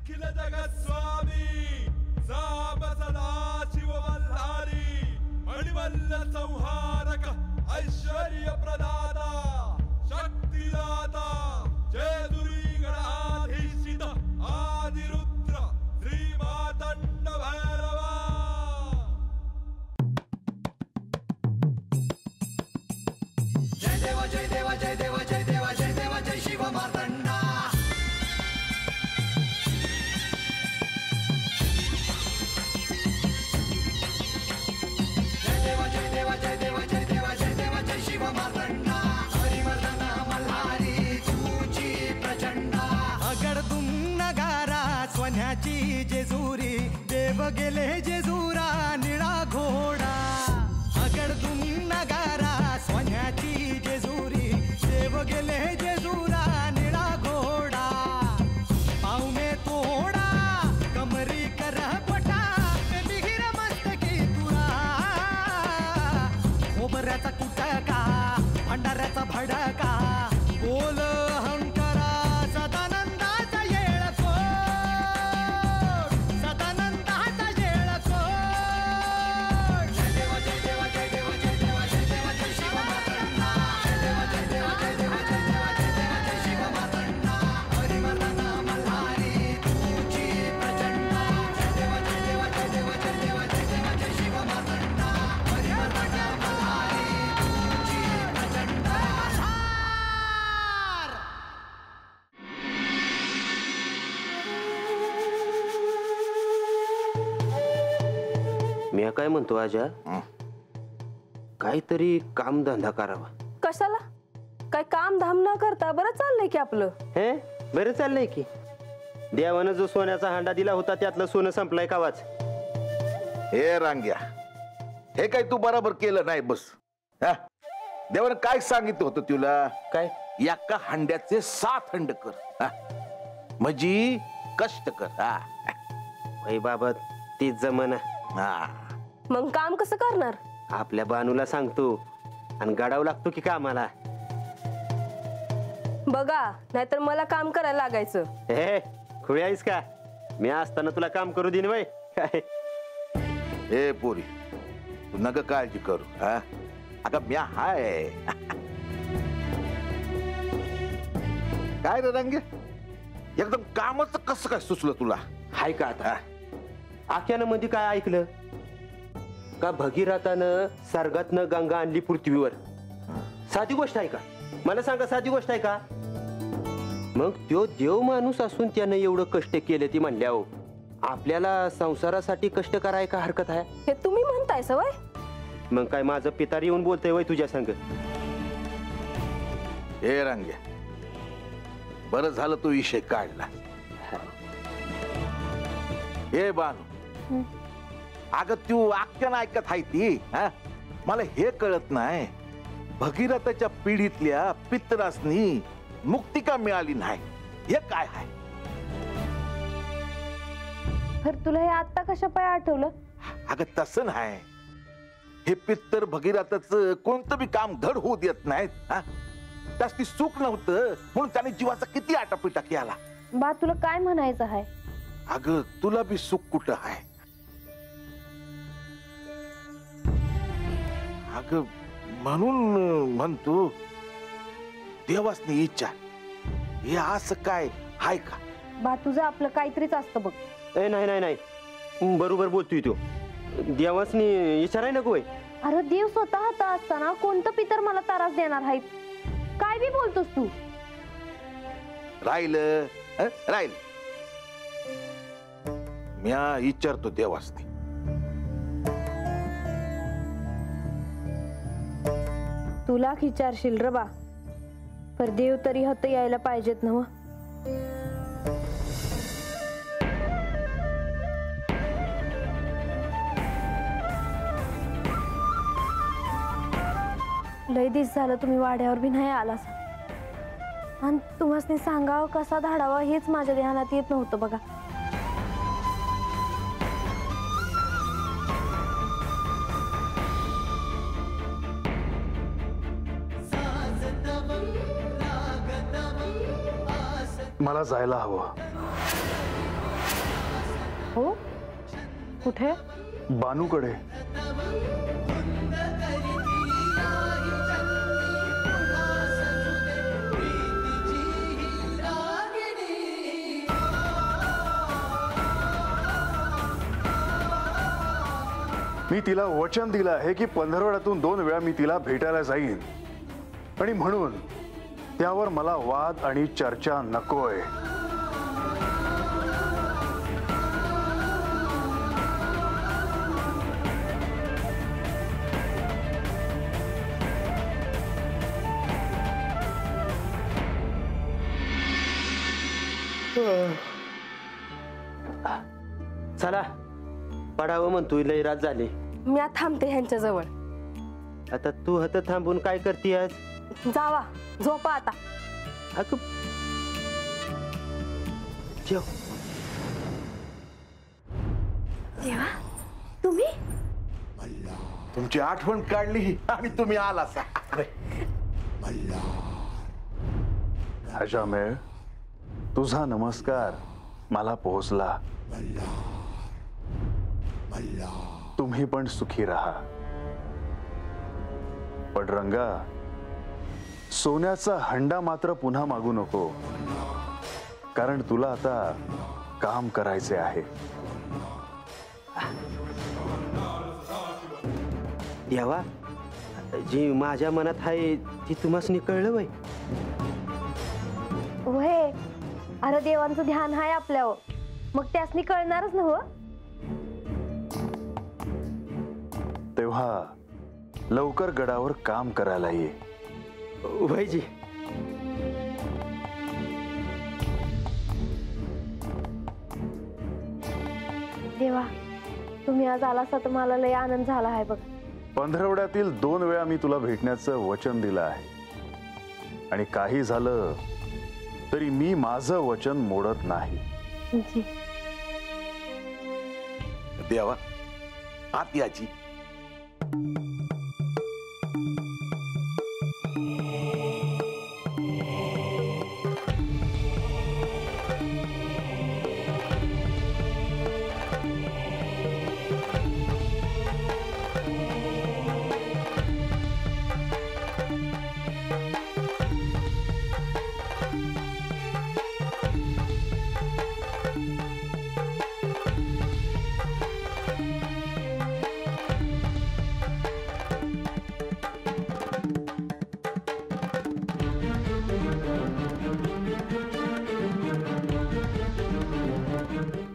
अखिल जगत स्वामी साब सदा शिव मल्हारी मणिमल्ल संहारक ऐश्वर्य प्रदाता शक्तिदाता जय दुरी गणाधीशित आदिरुद्र श्री मातंड भैरवा। जय देवा जय देवा जय देवा जय देवा जय देवा जय शिव मातंडा। जय देवा जय देवा जय देवा जय देवा जय देवा जय शिव मातंडा। हरिवर्धन मल्हारी तुझी प्रचंडा। अगडदुम नगारा सोन्याची जेजुरी देव गेले जेजुरा निळा घोडा। अगडदुम नगारा सोन्याची जेजुरी देव गेले जेजुरा निळा घोडा। पावमे तोडा कमरी कर पटा मिहिर मस्तकी तुरा। खोबऱ्याचा कुटका भंडाऱ्याचा भडका बोल हंकारा सदानंदाचा येळकोट। सदानंदाचा येळकोट। जय देवा जय देवा जय देवा जय देवा जय देवा जय शिव मातंडा। जय देवा जय देवा जय देवा जय देवा जय देवा जय शिव मातंडा। हरिवर्धन मल्हारी तुझी प्रचंडा। जय देवा जय देवा जय देवा जय देवा जय देवा जय शिव मातंडा। हरिवर्धन मल्हारी तुझी प्रचंडा। मी काय म्हणतो आजा, काहीतरी कामधंदा करावा। कशाला? काय काम धाम न करता बरं चाललंय की आपलं? हे बरं चाललंय की, देवानं जो सोन्याचा हांडा दिला होता त्यातलं सोनं संपलंय कावाच। हे रांग्या, हे काय तू बरोबर केलं नाही बस। हा? देवानं काय सांगितलं होतं तुला? काय? एका हंड्याचे 7 हंड कर, हा? म्हणजे कष्ट कर। हा भाई बाबा तीच जमाना। हा मग काम कसं करणार? आपल्या बानूला सांगतो आणि गाडावं लागतो की कामाला। बघा, नाहीतर मला काम करायला लागायचं। हे खुळी आहेस का? मी असताना तुला काम करू दिन वय? हे पोरी, तू नग काळजी करू। हा अगं म्या हाय। काय रे रंगे, एकदम कामच कसं काय सुचलं तुला? हाय का आता? आख्यानं मध्ये काय ऐकलं का भगीरथानं सर्गातनं गंगा आणली पृथ्वीवर? साधी गोष्ट आहे का? मला सांगा, साधी गोष्ट आहे का? मग तो देव माणूस असून त्यानं एवढं कष्ट केले ती म्हणल्यावर आपल्याला संसारासाठी कष्ट कराय का हरकत आहे? हे तुम्ही म्हणताय सवय? मग काय माझं पितार येऊन बोलतोय वय तुझ्या संग? हे रंग्या, बरं झालं तू विषय काढला। हे बानू, अगं तू आख्यान ऐकत आहे ती, हा? मला हे कळत नाही, भगीरथाच्या पिढीतल्या पितरासनी मुक्ती का मिळाली नाही? हे काय आहे? तर तुला हे आता कशा पाय आठवलं? अगं तसं नाही, हे पित्तर भगीरथाचं कोणतं बी काम धड होऊ देत नाहीत। हा? त्यास सुख नव्हतं म्हणून त्याने जीवाचा किती आटापिटा केला। बा, तुला काय म्हणायचं आहे? अगं तुला बी सुख कुठं आहे? अगं म्हणून म्हणतो, देवासनी इच्छा हे असं काय हाय का? बा, तुझं आपलं काहीतरीच असतं बघ। ए नाही नाही नाही, बरोबर बोलतोय तो। देवासनी विचाराय नको वय? अरे देव स्वतः हाता असताना कोणतं पितर मला त्रास देणार आहेत? काय बी बोलतोस तू? राहिलं राहिलं, म्या विचारतो देवासनी। तुला विचारशील रे बा, पर देव तरी हत यायला पाहिजेत ना? लय दिस झालं तुम्ही वाड्यावर बी नाही आलास, आणि तुम्हाला सांगावं कसा धाडावा हेच माझ्या ध्यानात येत नव्हतं बघा। मला जायला हवं। हो कुठे? बानूकडे. मी तिला वचन दिलं आहे की पंधरवड्यातून 2 वेळा मी तिला भेटायला जाईन, आणि म्हणून त्यावर मला वाद आणि चर्चा नकोय. चला पडावं म्हणतोय, लय रात झाली. मी आता थांबते ह्यांच्या जवळ. आता तू हत थांबून काय करतीयस? जावा झोपा आता. अगं जेव. देवा तुम्ही? तुमची आठवण काढली आणि तुम्ही आला. अजामेळ, तुझा नमस्कार मला पोहोचला. तुम्ही पण सुखी राहा. पण रंगा, सोन्याचा हंडा मात्र पुन्हा मागू नको, कारण तुला आता काम करायचे आहे. देवा, जी माझ्या मनात आहे ती तुम्हाला कळलं वय? वय अरे देवांचं ध्यान आहे आपल्यावर, मग त्यासनी कळणारच ना. हो तेव्हा लवकर गडावर काम करायला ये. वयजी. देवा तुम्ही आज आलासा तर मला लय आनंद झाला आहे बघ. पंधरवड्यातील 2 वेळा मी तुला भेटण्याचं वचन दिलं आहे, आणि काही झालं तरी मी माझं वचन मोडत नाही. जी. देवा आत याची.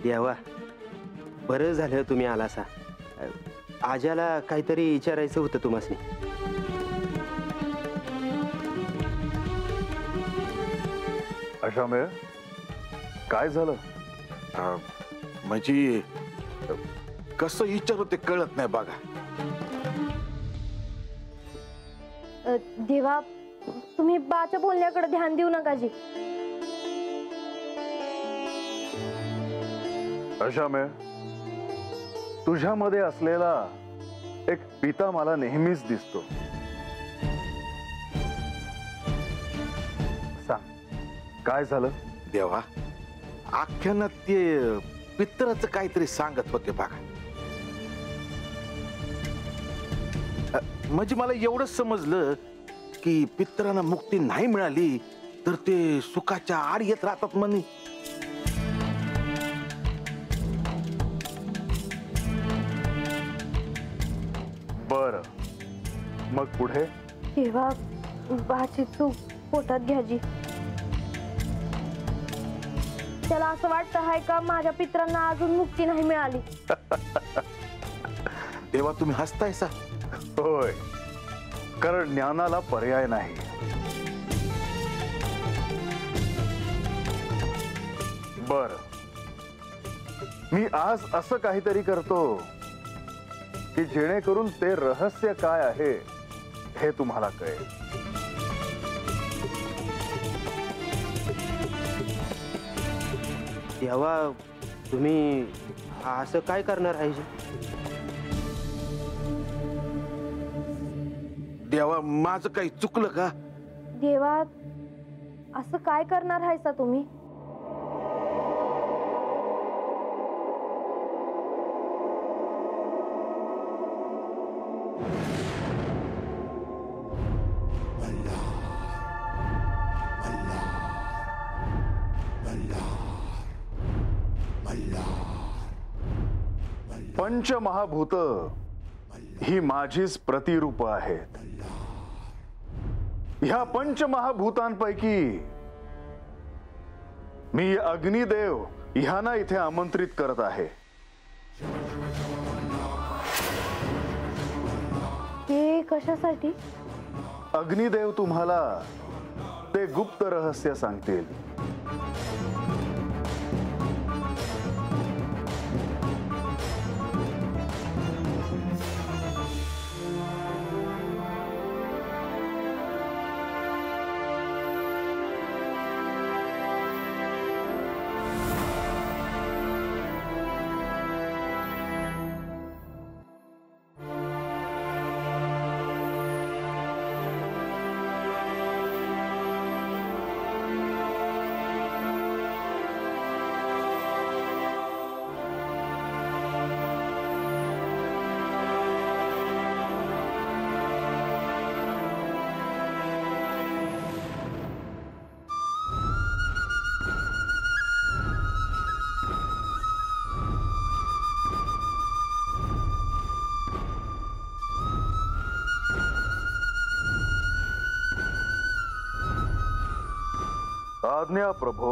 देवा बरं झालं तुम्ही आलासा. आजाला काहीतरी विचारायचं होतं तुम्हाला. अशामेळ, काय झालं? म्हणजे कसं विचारू ते कळत नाही बघा. देवा तुम्ही बाच्या बोलण्याकडे ध्यान देऊ नका जी. अशामेळ, तुझ्यामध्ये असलेला एक पिता मला नेहमीच दिसतो. सांग, काय झालं? देवा, आख्यानात ते पितराचं काहीतरी सांगत होते बघा. म्हणजे मला एवढंच समजलं की पितरांना मुक्ती नाही मिळाली तर ते सुखाच्या आड येत राहतात म्हणे. बर, मग पुढे? देवा बाची चूक पोटात घ्याजी. त्याला असं वाटतं आहे का माझ्या पित्रांना अजून मुक्ती नाही मिळाली? तेव्हा तुम्ही हसतायसा? होय, कारण ज्ञानाला पर्याय नाही. बर, मी आज असं काहीतरी करतो की जेणेकरून ते रहस्य काय आहे हे तुम्हाला कळेल. देवा तुम्ही असं काय करणार आहे? देवा माझं काही चुकलं का? देवा असं काय करणार आहे सा तुम्ही? पंचमहाभूत ही माझीच प्रतिरूप आहेत. ह्या पंचमहाभूतांपैकी मी अग्निदेव ह्यांना इथे आमंत्रित करत आहे. हे कशासाठी? अग्निदेव तुम्हाला ते गुप्त रहस्य सांगतील. आज्ञा प्रभो.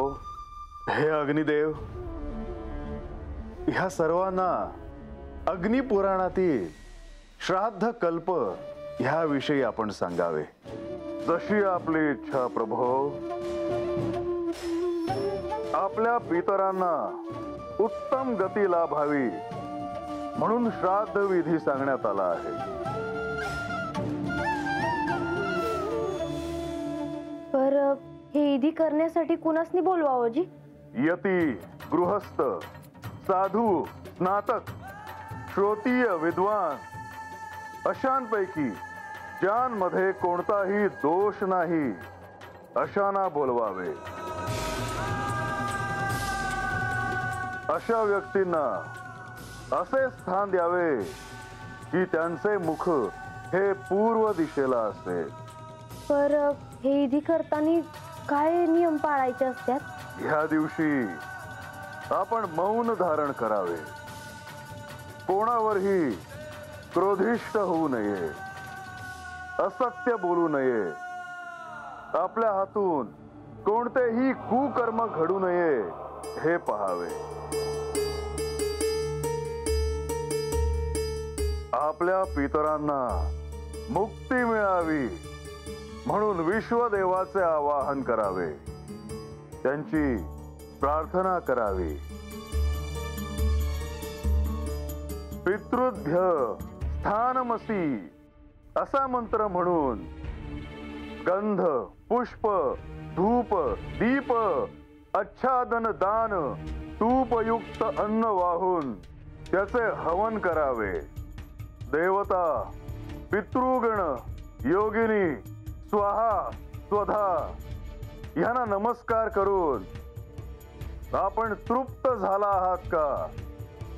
हे अग्निदेव, ह्या सर्वांना अग्निपुराणातील श्राद्ध कल्प ह्याविषयी आपण सांगावे. जशी आपली इच्छा प्रभो. आपल्या पितरांना उत्तम गती लाभावी म्हणून श्राद्ध विधी सांगण्यात आला आहे. पर हे विधी करण्यासाठी कुणासनी बोलवावं जी? यती, गृहस्थ, साधू, स्नातक, श्रोतीय, विद्वान अशांपैकी ज्यांमध्ये कोणताही दोष नाही अशांना बोलवावे. अशा व्यक्तींना असे स्थान द्यावे की त्यांचे मुख हे पूर्व दिशेला असेल. पर हे विधी करताना काय नियम पाळायचे असतात? ह्या दिवशी आपण मौन धारण करावे. कोणावरही क्रोधिष्ट होऊ नये. असत्य बोलू नये. आपल्या हातून कोणतेही कुकर्म घडू नये हे पहावे. आपल्या पितरांना मुक्ती मिळावी म्हणून विश्वदेवाचे आवाहन करावे. त्यांची प्रार्थना करावी. पितृभ्य स्थानमसी असा मंत्र म्हणून गंध, पुष्प, धूप, दीप, आच्छादन, दान, तूपयुक्त अन्न वाहून त्याचे हवन करावे. देवता, पितृगण, योगिनी, स्वाहा, स्वधा यांना नमस्कार करून आपण तृप्त झाला आहात का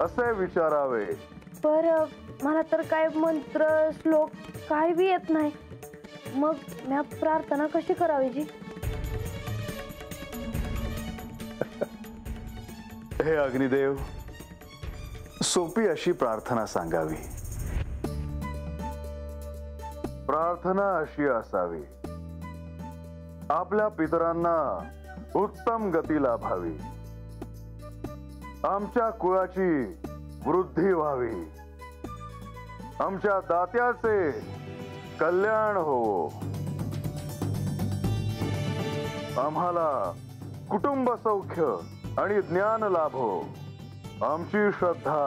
असे विचारावे. पर मला तर काय मंत्र श्लोक काय बी येत नाही. मग मी प्रार्थना कशी करावी जी? हे अग्निदेव, सोपी अशी प्रार्थना सांगावी. प्रार्थना अशी असावी. आपल्या पितरांना उत्तम गती लाभावी. आमच्या कुळाची वृद्धी व्हावी. आमच्या दात्याचे कल्याण हो. आम्हाला कुटुंब सौख्य आणि ज्ञान लाभो. आमची श्रद्धा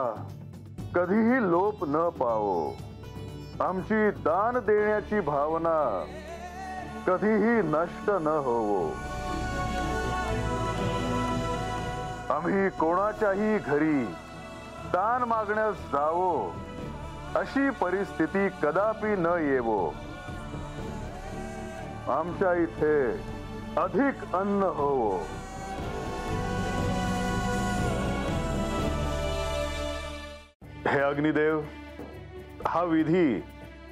कधीही लोप न पावो. आमची दान देण्याची भावना कधीही नष्ट न होवो. आम्ही कोणाच्याही घरी दान मागण्यास जावो अशी परिस्थिती कदापि न येवो. आमच्या इथे अधिक अन्न होवो. हे अग्निदेव, हा विधी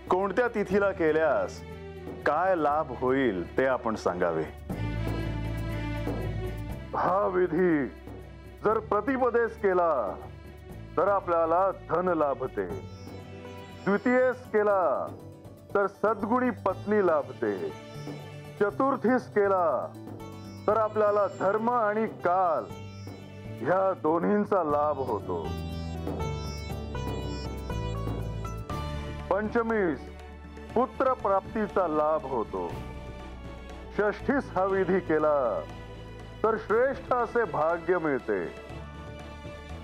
कोणत्या तिथीला केल्यास काय लाभ होईल ते आपण सांगावे. हा विधी जर प्रतिपदेस केला तर आपल्याला धन लाभते, द्वितीयेस केला तर सद्गुणी पत्नी लाभते, चतुर्थीस केला तर आपल्याला धर्म आणि काल ह्या दोन्हींचा लाभ होतो, पंचमीस पुत्र प्राप्तीचा लाभ होतो, षष्ठीस हा विधी केला तर श्रेष्ठ असे भाग्य मिळते,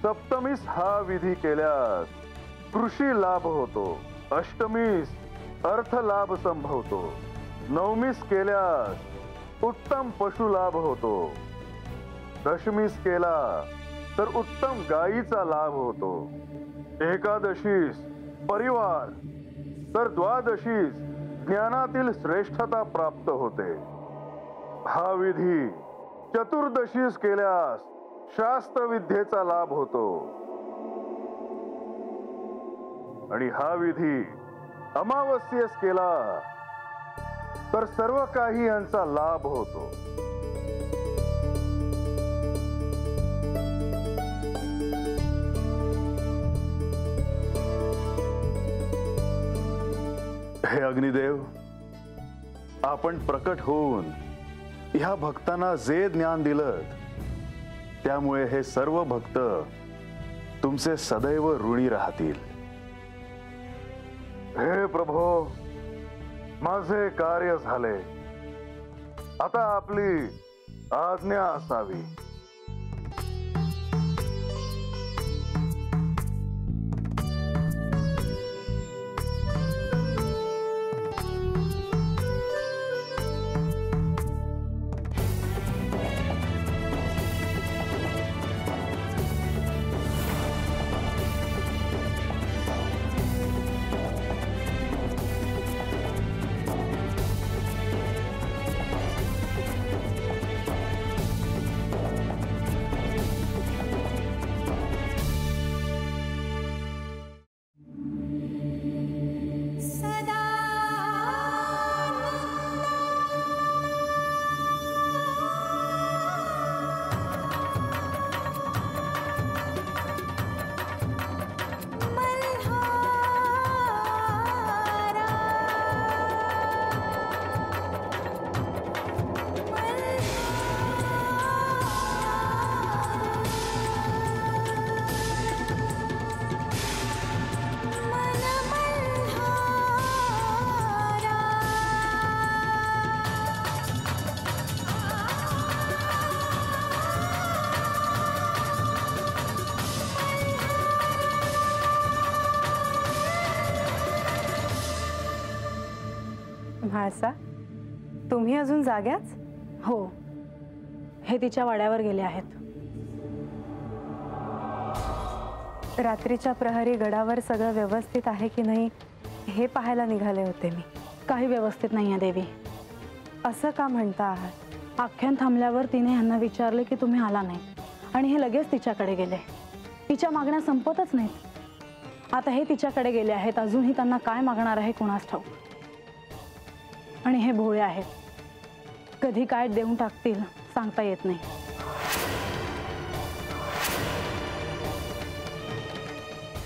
सप्तमीस हा विधी केल्यास कृषी लाभ होतो, अष्टमीस अर्थ लाभ संभवतो, नवमीस केल्यास उत्तम पशु लाभ होतो, दशमीस केला तर उत्तम गायीचा लाभ होतो, एकादशीस परिवार तर द्वादशीस ज्ञानातील श्रेष्ठता प्राप्त होते, हा विधी चतुर्दशीस केल्यास शास्त्र विद्येचा लाभ होतो आणि हा विधी अमावस्येस केला तर सर्व काही यांचा लाभ होतो. हे अग्निदेव, आपण प्रकट होऊन ह्या भक्तांना जे ज्ञान दिलं त्यामुळे हे सर्व भक्त तुमचे सदैव ऋणी राहतील. हे प्रभो, माझे कार्य झाले, आता आपली आज्ञा असावी. म्हाळसा, तुम्ही अजून जाग्याच? हो, हे तिच्या वाड्यावर गेले आहेत. रात्रीच्या प्रहरी गडावर सगळं व्यवस्थित आहे की नाही हे पाहायला निघाले होते मी. काही व्यवस्थित नाही आहे देवी. असं का म्हणता आहात? आख्यान थांबल्यावर तिने ह्यांना विचारले की तुम्ही आला नाही आणि हे लगेच तिच्याकडे गेले. तिच्या मागण्या संपतच नाहीत. आता हे तिच्याकडे गेले आहेत, अजूनही त्यांना काय मागणार आहे कोणास ठाऊक. आणि हे भोळे आहेत, कधी काय देऊन टाकतील सांगता येत नाही.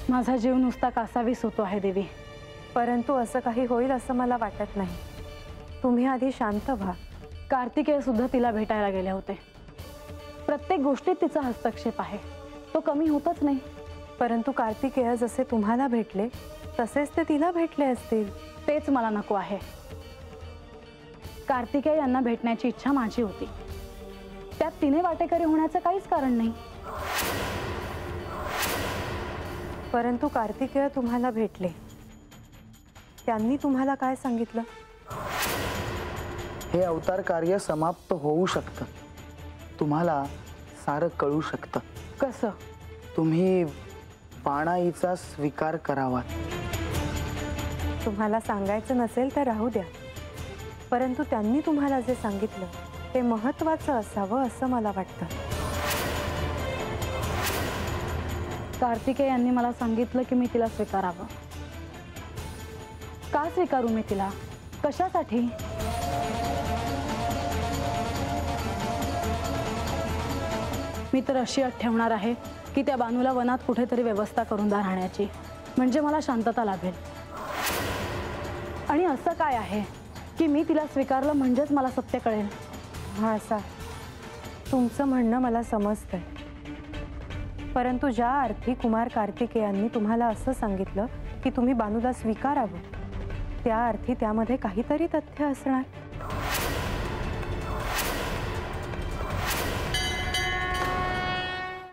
माझा जीव नुसता कासावीस होतो आहे देवी. परंतु असं काही होईल असं मला वाटत नाही. तुम्ही आधी शांत व्हा. कार्तिकेय सुद्धा तिला भेटायला गेले होते. प्रत्येक गोष्टीत तिचा हस्तक्षेप आहे, तो कमी होतच नाही. परंतु कार्तिकेय जसे तुम्हाला भेटले तसेच ते तिला भेटले असतील. तेच मला नको आहे. कार्तिकेय यांना भेटण्याची इच्छा माझी होती, त्यात तिने वाटेकरी होण्याचं काहीच कारण नाही. परंतु कार्तिकेय तुम्हाला भेटले, त्यांनी तुम्हाला काय सांगितलं? हे अवतार कार्य समाप्त होऊ शकतं, तुम्हाला सारं कळू शकतं. कसं? तुम्ही पाणाईचा स्वीकार करावा. तुम्हाला सांगायचं नसेल तर राहू द्या, परंतु त्यांनी तुम्हाला जे सांगितलं ते महत्त्वाचं असावं असं मला वाटतं. कार्तिकेय यांनी मला सांगितलं की मी तिला स्वीकारावं. का स्वीकारू मी तिला? कशासाठी? मी मी तर अशी अट ठेवणार आहे की त्या बानूला वनात कुठेतरी व्यवस्था करून द्या राहण्याची, म्हणजे मला शांतता लाभेल. आणि असं काय आहे की मी तिला स्वीकारलं म्हणजेच मला सत्य कळेल? हा असा तुमचं म्हणणं मला समजतंय, परंतु ज्या अर्थी कुमार कार्तिकेयांनी तुम्हाला असं सांगितलं की तुम्ही बानूला स्वीकारावं, त्या अर्थी त्यामध्ये काहीतरी तथ्य असणार.